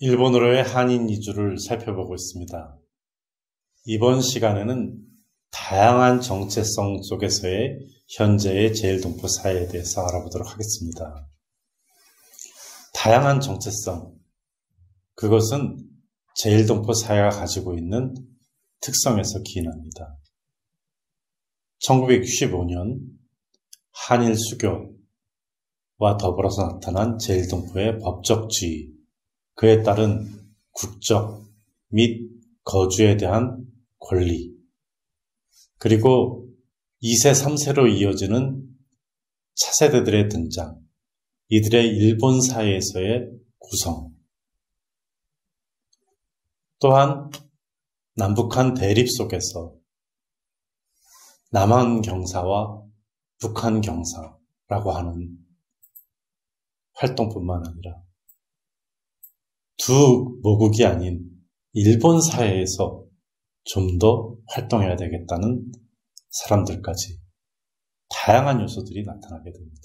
일본으로의 한인 이주를 살펴보고 있습니다. 이번 시간에는 다양한 정체성 속에서의 현재의 제일동포 사회에 대해서 알아보도록 하겠습니다. 다양한 정체성, 그것은 제일동포 사회가 가지고 있는 특성에서 기인합니다. 1965년 한일 수교와 더불어서 나타난 제일동포의 법적주의, 그에 따른 국적 및 거주에 대한 권리, 그리고 2세, 3세로 이어지는 차세대들의 등장, 이들의 일본 사회에서의 구성, 또한 남북한 대립 속에서 남한 경사와 북한 경사라고 하는 활동뿐만 아니라 두 모국이 아닌 일본 사회에서 좀 더 활동해야 되겠다는 사람들까지 다양한 요소들이 나타나게 됩니다.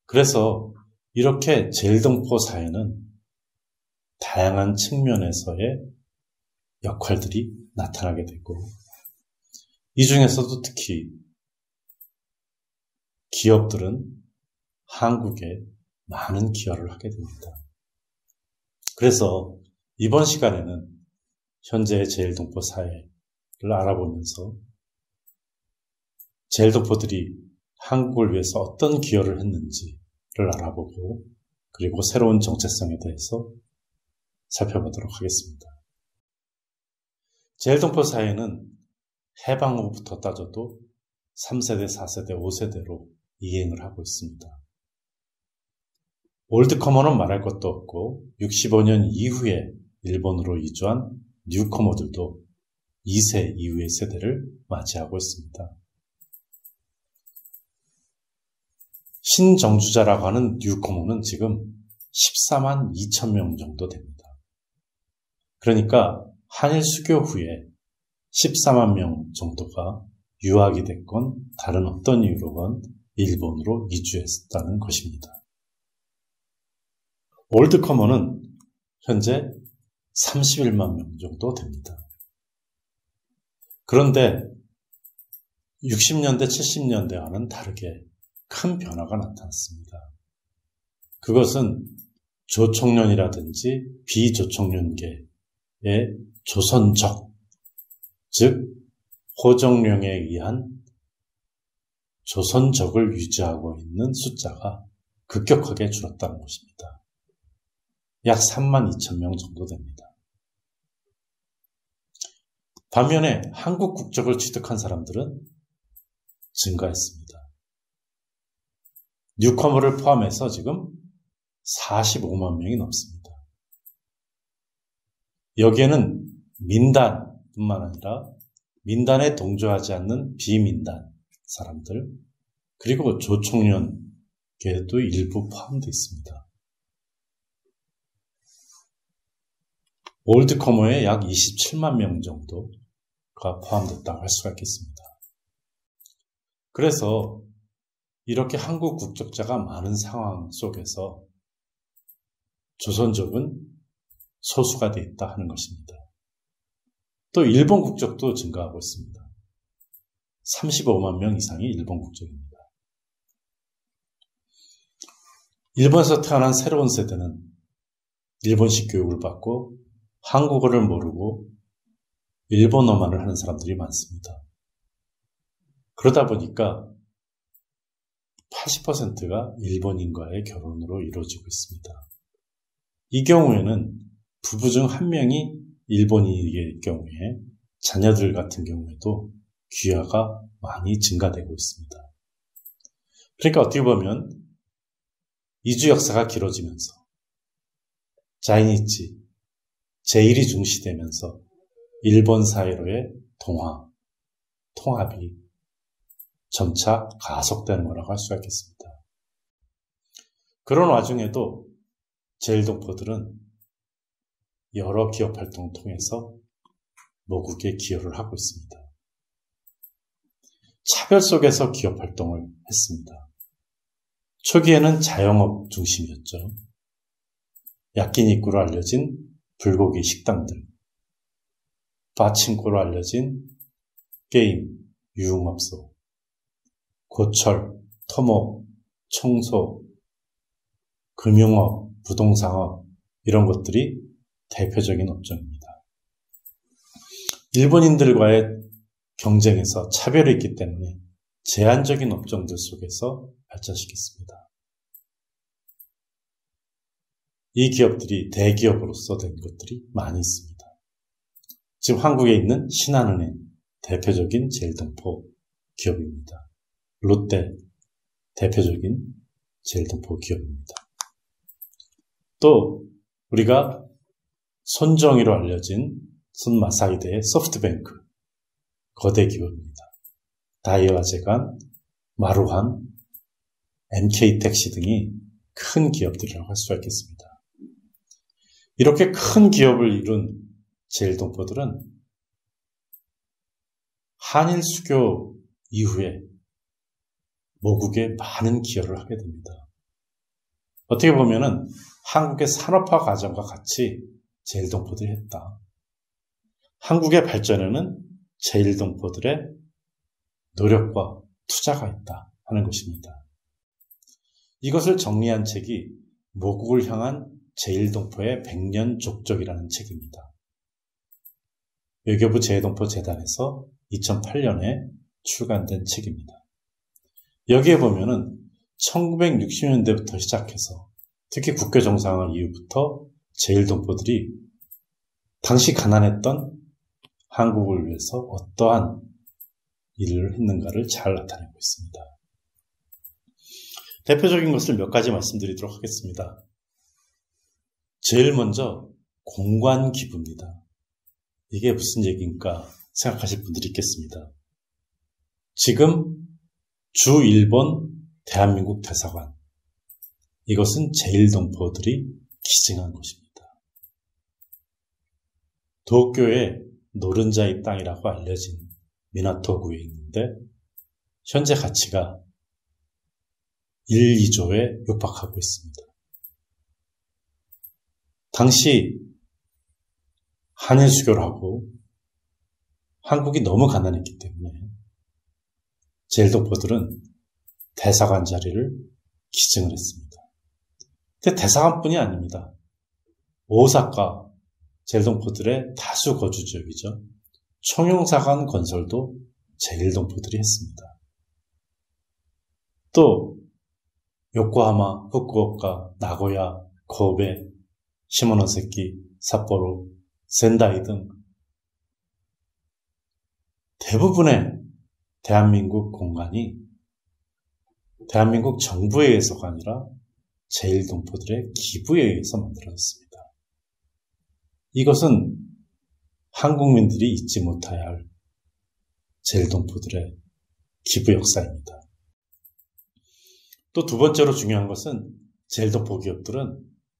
그래서 이렇게 제일동포 사회는 다양한 측면에서의 역할들이 나타나게 되고, 이 중에서도 특히 기업들은 한국에 많은 기여를 하게 됩니다. 그래서 이번 시간에는 현재의 제일동포 사회를 알아보면서 제일동포들이 한국을 위해서 어떤 기여를 했는지를 알아보고, 그리고 새로운 정체성에 대해서 살펴보도록 하겠습니다. 제일동포 사회는 해방 후부터 따져도 3세대, 4세대, 5세대로 이행을 하고 있습니다. 올드커머는 말할 것도 없고 65년 이후에 일본으로 이주한 뉴커머들도 2세 이후의 세대를 맞이하고 있습니다. 신정주자라고 하는 뉴커머는 지금 14만 2천 명 정도 됩니다. 그러니까 한일 수교 후에 14만 명 정도가 유학이 됐건 다른 어떤 이유로건 일본으로 이주했다는 것입니다. 올드커머는 현재 31만 명 정도 됩니다. 그런데 60년대, 70년대와는 다르게 큰 변화가 나타났습니다. 그것은 조총련이라든지 비조총련계의 조선적, 즉 호정령에 의한 조선적을 유지하고 있는 숫자가 급격하게 줄었다는 것입니다. 약 3만 2천 명 정도 됩니다. 반면에 한국 국적을 취득한 사람들은 증가했습니다. 뉴커머를 포함해서 지금 45만 명이 넘습니다. 여기에는 민단뿐만 아니라 민단에 동조하지 않는 비민단 사람들, 그리고 조총련계도 일부 포함되어 있습니다. 올드커머에 약 27만 명 정도가 포함됐다고 할 수가 있겠습니다. 그래서 이렇게 한국 국적자가 많은 상황 속에서 조선족은 소수가 되어 있다 하는 것입니다. 또 일본 국적도 증가하고 있습니다. 35만 명 이상이 일본 국적입니다. 일본에서 태어난 새로운 세대는 일본식 교육을 받고 한국어를 모르고 일본어만을 하는 사람들이 많습니다. 그러다 보니까 80%가 일본인과의 결혼으로 이루어지고 있습니다. 이 경우에는 부부 중 한 명이 일본인일 경우에 자녀들 같은 경우에도 귀화가 많이 증가되고 있습니다. 그러니까 어떻게 보면 이주 역사가 길어지면서 자이니치, 제1이 중시되면서 일본 사회로의 통합이 점차 가속되는 거라고 할 수가 있겠습니다. 그런 와중에도 제일동포들은 여러 기업 활동을 통해서 모국에 기여를 하고 있습니다. 차별 속에서 기업 활동을 했습니다. 초기에는 자영업 중심이었죠. 야끼니쿠로 알려진 불고기 식당들, 파친코로 알려진 게임, 유흥업소, 고철, 토목, 청소, 금융업, 부동산업 이런 것들이 대표적인 업종입니다. 일본인들과의 경쟁에서 차별이 있기 때문에 제한적인 업종들 속에서 발전시켰습니다. 이 기업들이 대기업으로서 된 것들이 많이 있습니다. 지금 한국에 있는 신한은행 대표적인 제일동포 기업입니다. 롯데 대표적인 제일동포 기업입니다. 또 우리가 손정희로 알려진 손마사히데의 소프트뱅크 거대 기업입니다. 다이와제간, 마루한, MK택시 등이 큰 기업들이라고 할 수가 있겠습니다. 이렇게 큰 기업을 이룬 제일동포들은 한일 수교 이후에 모국에 많은 기여를 하게 됩니다. 어떻게 보면은 한국의 산업화 과정과 같이 제일동포들이 했다. 한국의 발전에는 제일동포들의 노력과 투자가 있다 하는 것입니다. 이것을 정리한 책이 모국을 향한 제일동포의 100년 족적이라는 책입니다. 외교부 제일동포 재단에서 2008년에 출간된 책입니다. 여기에 보면은 1960년대부터 시작해서 특히 국교 정상화 이후부터 제일동포들이 당시 가난했던 한국을 위해서 어떠한 일을 했는가를 잘 나타내고 있습니다. 대표적인 것을 몇 가지 말씀드리도록 하겠습니다. 제일 먼저 공관기부입니다. 이게 무슨 얘기인가 생각하실 분들이 있겠습니다. 지금 주 일본 대한민국 대사관, 이것은 제일동포들이 기증한 것입니다. 도쿄의 노른자이 땅이라고 알려진 미나토구에 있는데 현재 가치가 1, 2조에 육박하고 있습니다. 당시 한일 수교를 하고 한국이 너무 가난했기 때문에 제일동포들은 대사관 자리를 기증을 했습니다. 근데 대사관뿐이 아닙니다. 오사카, 제일동포들의 다수 거주 지역이죠. 총영사관 건설도 제일동포들이 했습니다. 또 요코하마, 후쿠오카, 나고야, 고베, 시모노세키, 삿포로, 센다이 등 대부분의 대한민국 공간이 대한민국 정부에 의해서가 아니라 제일동포들의 기부에 의해서 만들어졌습니다. 이것은 한국민들이 잊지 못해야 할 제일동포들의 기부 역사입니다. 또 두 번째로 중요한 것은 제일동포 기업들은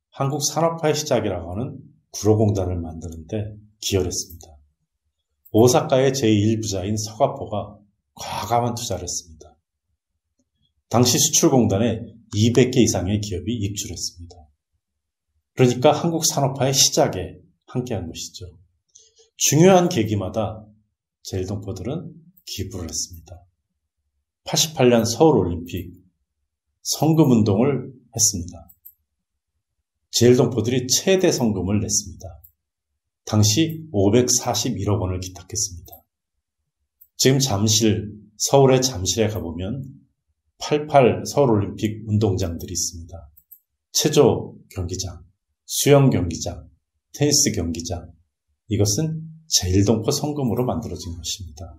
한국 산업화의 시작이라고 하는 구로공단을 만드는데 기여를 했습니다. 오사카의 제1부자인 서가포가 과감한 투자를 했습니다. 당시 수출공단에 200개 이상의 기업이 입주했습니다. 그러니까 한국 산업화의 시작에 함께한 것이죠. 중요한 계기마다 제일동포들은 기부를 했습니다. 88년 서울올림픽 성금운동을 했습니다. 제일동포들이 최대 성금을 냈습니다. 당시 541억 원을 기탁했습니다. 지금 서울의 잠실에 가보면 88 서울올림픽 운동장들이 있습니다. 체조 경기장, 수영 경기장, 테니스 경기장, 이것은 제일동포 성금으로 만들어진 것입니다.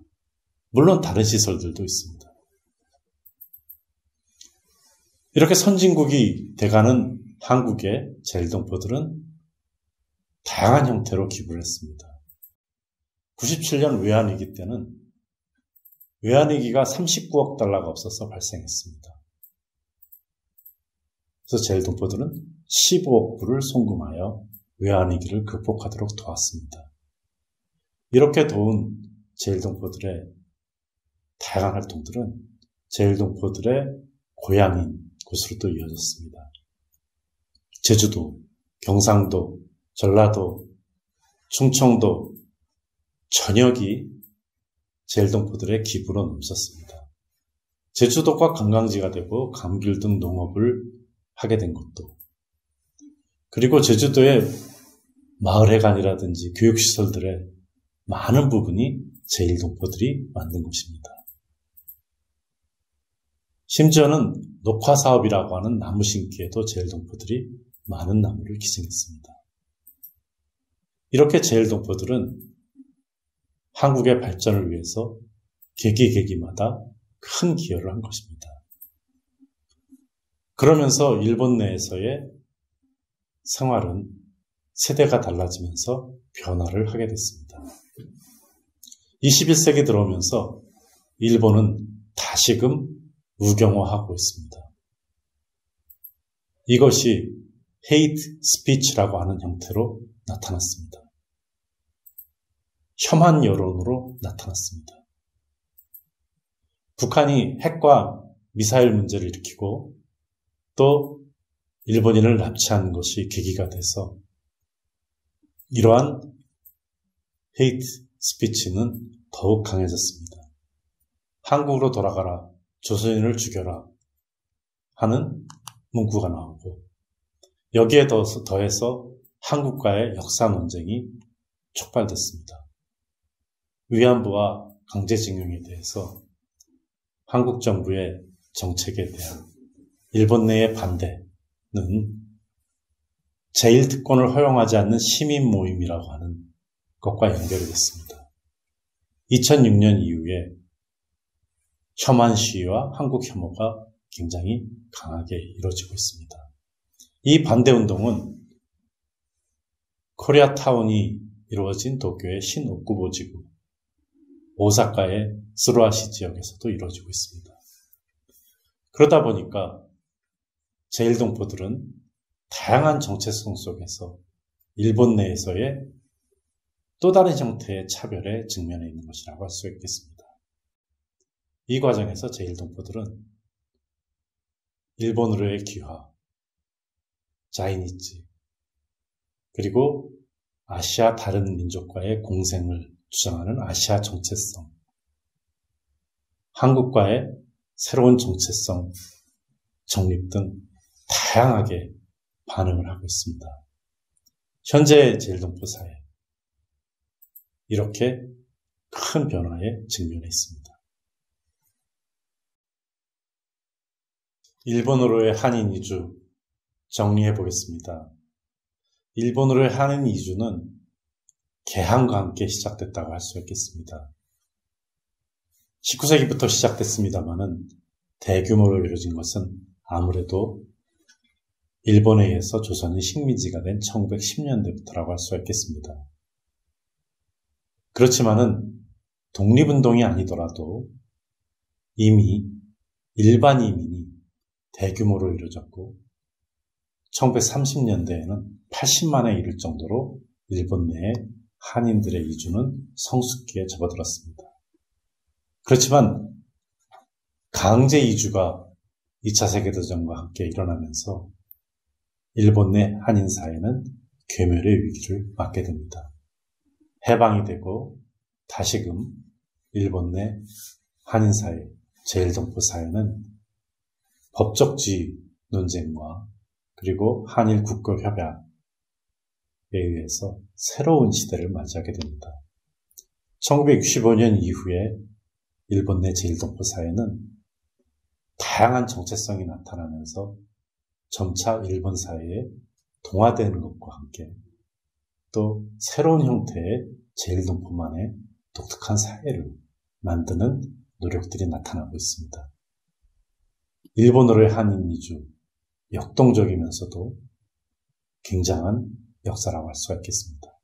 물론 다른 시설들도 있습니다. 이렇게 선진국이 돼가는 한국의 제일동포들은 다양한 형태로 기부를 했습니다. 97년 외환위기 때는 외환위기가 39억 달러가 없어서 발생했습니다. 그래서 제일동포들은 15억 불을 송금하여 외환위기를 극복하도록 도왔습니다. 이렇게 도운 제일동포들의 다양한 활동들은 제일동포들의 고향인 곳으로도 이어졌습니다. 제주도, 경상도, 전라도, 충청도 전역이 제일동포들의 기부로 넘쳤습니다. 제주도가 관광지가 되고 감귤 등 농업을 하게 된 것도, 그리고 제주도의 마을회관이라든지 교육시설들의 많은 부분이 제일동포들이 만든 것입니다. 심지어는 녹화사업이라고 하는 나무 심기에도 제일동포들이 많은 나무를 기증했습니다. 이렇게 제일동포들은 한국의 발전을 위해서 계기마다 큰 기여를 한 것입니다. 그러면서 일본 내에서의 생활은 세대가 달라지면서 변화를 하게 됐습니다. 21세기 들어오면서 일본은 다시금 무경화하고 있습니다. 이것이 헤이트 스피치라고 하는 형태로 나타났습니다. 혐한 여론으로 나타났습니다. 북한이 핵과 미사일 문제를 일으키고 또 일본인을 납치한 것이 계기가 돼서 이러한 헤이트 스피치는 더욱 강해졌습니다. 한국으로 돌아가라, 조선인을 죽여라 하는 문구가 나오고, 여기에 더해서 한국과의 역사 논쟁이 촉발됐습니다. 위안부와 강제징용에 대해서 한국 정부의 정책에 대한 일본 내의 반대는 제1특권을 허용하지 않는 시민 모임이라고 하는 것과 연결이 됐습니다. 2006년 이후에 혐한 시위와 한국 혐오가 굉장히 강하게 이루어지고 있습니다. 이 반대운동은 코리아타운이 이루어진 도쿄의 신오쿠보 지구, 오사카의 스루아시 지역에서도 이루어지고 있습니다. 그러다 보니까 제일동포들은 다양한 정체성 속에서 일본 내에서의 또 다른 형태의 차별에 직면해 있는 것이라고 할 수 있겠습니다. 이 과정에서 제일동포들은 일본으로의 귀화, 자이니치, 그리고 아시아 다른 민족과의 공생을 주장하는 아시아 정체성, 한국과의 새로운 정체성 정립 등 다양하게 반응을 하고 있습니다. 현재 제일동포 사회, 이렇게 큰 변화에 직면해 있습니다. 일본으로의 한인 이주 정리해 보겠습니다. 일본으로의 한인 이주는 개항과 함께 시작됐다고 할 수 있겠습니다. 19세기부터 시작됐습니다마는 대규모로 이루어진 것은 아무래도 일본에 의해서 조선이 식민지가 된 1910년대부터라고 할 수 있겠습니다. 그렇지만은 독립운동이 아니더라도 이미 일반 이민이 대규모로 이루어졌고 1930년대에는 80만에 이를 정도로 일본 내에 한인들의 이주는 성숙기에 접어들었습니다. 그렇지만 강제 이주가 2차 세계대전과 함께 일어나면서 일본 내 한인 사회는 괴멸의 위기를 맞게 됩니다. 해방이 되고 다시금 일본 내 한인 사회, 제일동포 사회는 법적 지위 논쟁과 그리고 한일 국교 협약에 의해서 새로운 시대를 맞이하게 됩니다. 1965년 이후에 일본 내 제일동포 사회는 다양한 정체성이 나타나면서 점차 일본 사회에 동화되는 것과 함께 또 새로운 형태의 제일동포만의 독특한 사회를 만드는 노력들이 나타나고 있습니다. 일본으로의 한인 이주, 역동적이면서도 굉장한 역사라고 할 수가 있겠습니다.